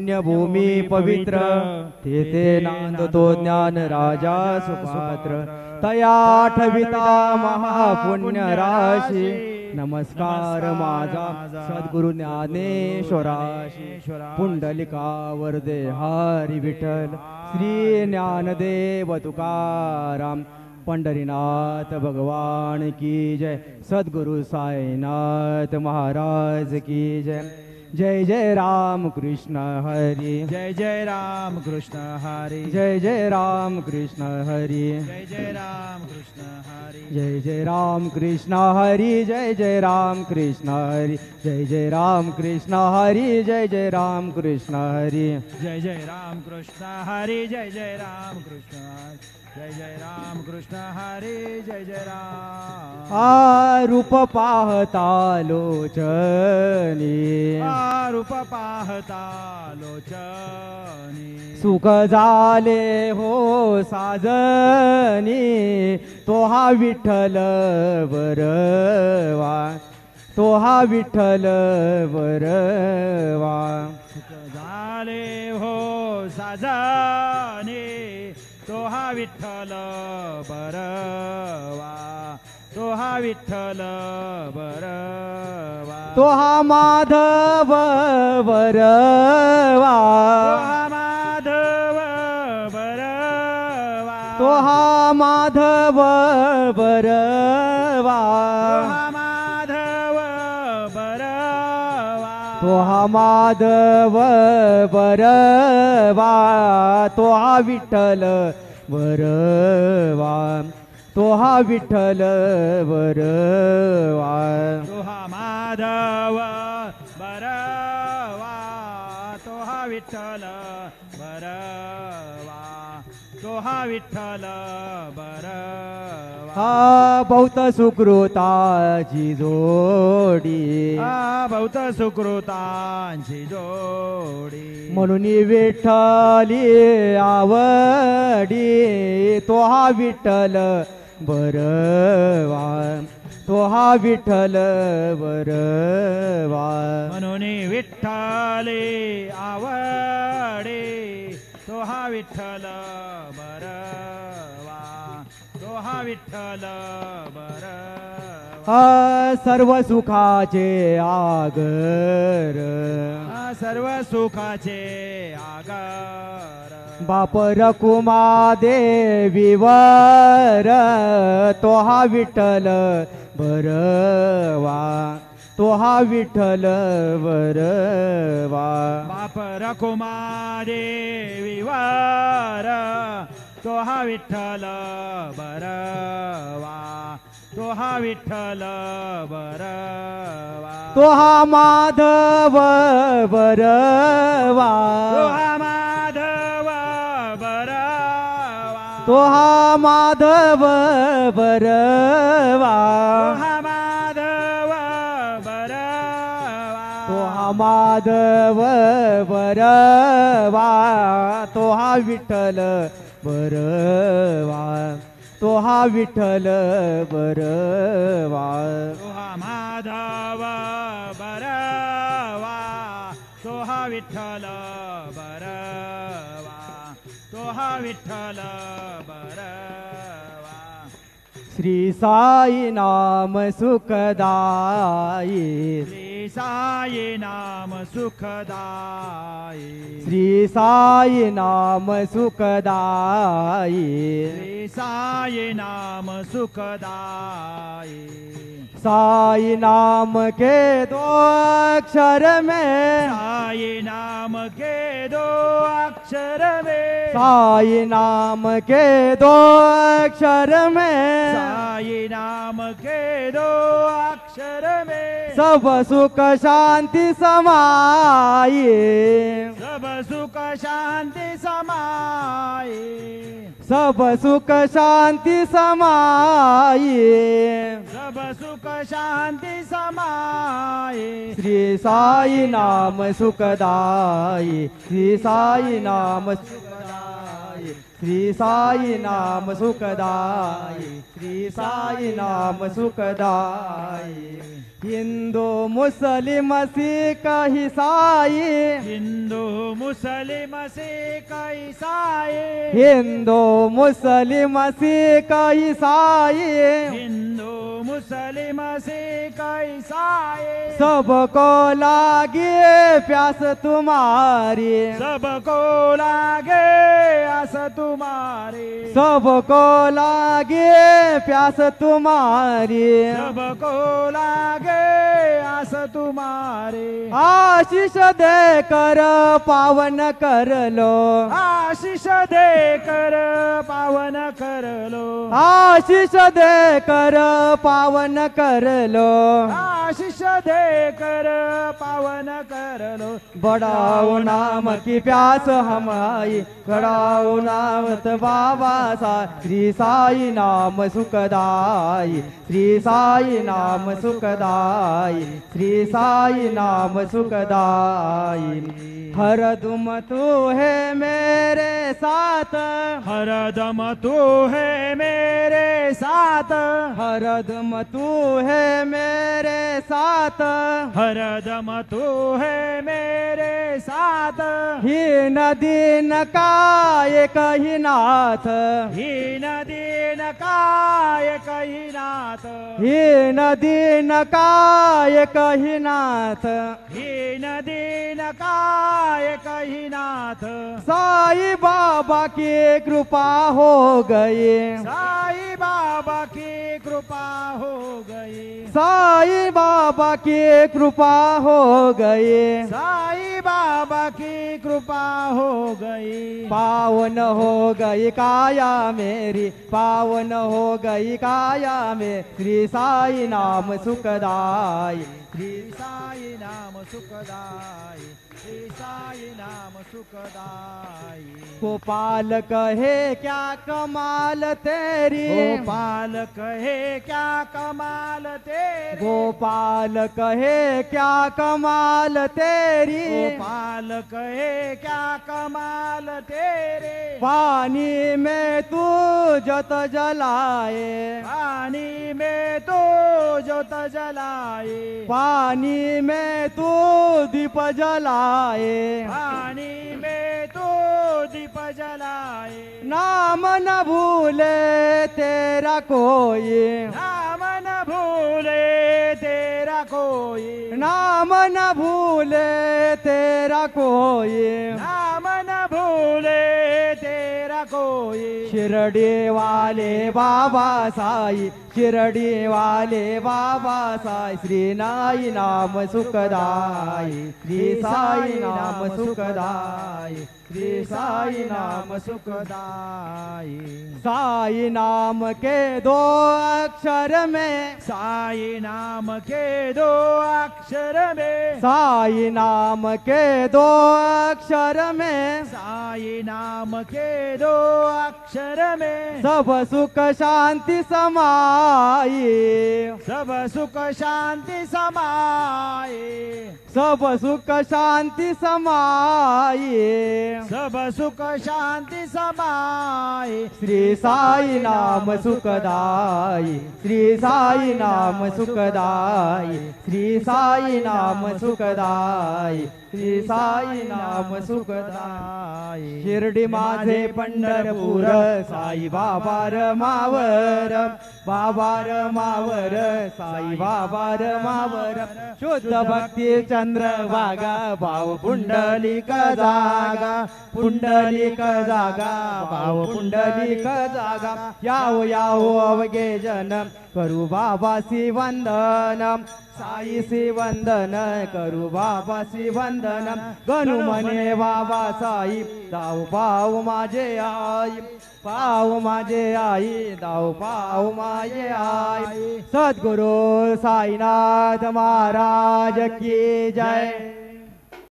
पुण्यभूमी पवित्र तेथे नांदतो ज्ञान राजा सुपात्र तया ठविता महापुण्य राशी नमस्कार माझा सद्गुरु ज्ञानेश्वराशी पुंडलिकावर दे हरी विठ्ठल श्री ज्ञानदेव तुकाराम पंढरीनाथ भगवान की जय सद्गुरु साईनाथ महाराज की जय जय जय राम कृष्ण हरी जय जय राम कृष्ण हरी जय जय राम कृष्ण हरी जय जय राम कृष्ण हरी जय जय राम कृष्ण हरी जय जय राम कृष्ण हरी जय जय राम कृष्ण हरी जय जय राम कृष्ण हरी जय जय राम कृष्ण हरी जय जय राम कृष्ण जय जय राम कृष्ण हरी जय जय राम रूप पाहता लोचनी रूप पाहता लोचनी सुख झाले हो साजनी तो हा विठ्ठल बरवा तो हा विठ्ठल बरवा सुख झाले हो साजनी तो हा विठ्ठल बरवा तो हा विठ्ठल बरवा तो हा माधव बरवा तो हा माधव बरवा तो हा माधव बरवा तो हा विठ्ठल बरवा तो हा विठ्ठल बरवा तो हा माधव बरवा तो हा विठ्ठल बरवा तो हा विठ्ठल बरवा हा बहुत सुकृताची जोडी बहुत सुकृतांची जोडी म्हणून विठ्ठली आवडी तो हा विठ्ठल बरवा तो हा विठ्ठल बरवा म्हणून विठ्ठली आवडे तो हा विठ्ठल बरवा तो हा विठ्ठल बरवा सर्व सुखाचे आगर सर्व सुखाचे आगार बाप रकुमा देवीवर तो हा विठ्ठल बरवा तो हा विठ्ठल बरवा बाप रकुमा देवीवर तो हा विठ्ठल बरवा तो हा विठ्ठल बरवा तो हा माधव बरवा तो हा माधव बरवा तो हा माधव बरवा तो हा माधव बरवा तो हा माधव बरवा तो हा विठ्ठल बरवा तो हा विठ्ठल बरवा तो हा माधव बरवा तो हा विठ्ठल बरवा तो हा विठ्ठल बरवा श्री साई नाम सुखदाई श्री साई नाम सुखदाई श्री साई नाम सुखदाई श्री साई नाम सुखदाई साई नाम के दो अक्षर में साई नाम के दो अक्षर में साई नाम के दो अक्षर में साई नाम के दो अक्षर में सब सुख शांति समाई सब सुख शांति समाई सब सुख शांति समाई सब सुख शांति समाई श्री साई नाम सुखदाई श्री साई नाम सुखदाई श्री साई नाम सुखदाई श्री साई नाम सुखदाई हिंदू मुस्लिम सिख ईसाई हिंदू मुस्लिम सिख ईसाई हिंदू मुस्लिम सिख ईसाई हिंदू मुस्लिम सिख ईसाई सबको लागे प्यास तुम्हारी सबको लागे आस तुम्हारी सबको लागे प्यास तुम्हारी सबको लागे आस तुम्हारे आशीष देकर पावन कर लो आशीष देकर पावन कर लो आशीष देकर पावन कर लो आशीष देकर पावन कर लो बढ़ाओ नाम की प्यास हम आई बढ़ाओ नाम बाबा श्री साई नाम सुखदाई श्री साई नाम सुखदाई श्री साई नाम सुखदाई हर दुम तू है मेरे साथ हर दम तू है मेरे साथ हर दुम तू है मेरे साथ हर दम तू है मेरे साथ ही नदी न का एक ही नाथ हीन दीन काय कही नाथ ही नदी न का एक ही नाथ हीन दीन काय कही नाथ साई बाबा की कृपा हो गई साई बाबा की कृपा हो गई साई बाबा की कृपा हो गई साई बाबा की कृपा हो गई पावन हो गई काया मेरी पावन हो गई काया में श्री साई नाम सुखदाई श्री साई नाम सुखदाई श्री साई नाम सुखदाई गोपाल कहे क्या कमाल तेरी गोपाल कहे क्या कमाल तेरी गोपाल कहे क्या कमाल तेरी गोपाल कहे क्या कमाल तेरे पानी में तू जत जलाए पानी में तो जोत जलाए पानी में तू दीप जलाए पानी में तो दीप जलाए नाम न भूले तेरा कोई नाम न भूले तेरा कोई नाम न भूले तेरा कोई नाम न भूले तेरा कोई शिरडी वाले बाबा साई शिरडी वाले बाबा साई श्री नाई नाम सुखदाई श्री साई नाम सुखदाई श्री साई नाम सुखदाई साई नाम के दो अक्षर में साई नाम के दो अक्षर में साई नाम के दो अक्षर में साई नाम के दो अक्षर में सब सुख शांति समाई सब सुख शांति समाए सब सुख शांति समाई सब सुख शांति समाए श्री साई नाम सुखदाई श्री साई नाम सुखदाई श्री साई नाम सुखदाई श्री साई नाम सुखदाई शिर्डी माझे पंढरपूर साई बाबा रमावर बाबा रमावर साई बाबा रमावर शुद्ध भक्ती चंद्रभागा भाव पुंडलिक जागा पुंडलिक जागा भाव पुंडलिक जागा यावो यावो अवघे जन करू बाबासी वंदन साईसी वंदन करू बाबासी वंदन गणू म्हणे बाबा साई दाव पाव माझे आई पाव माझे आई दाव पाव माझे आई सद्गुरु साईनाथ महाराज की जय।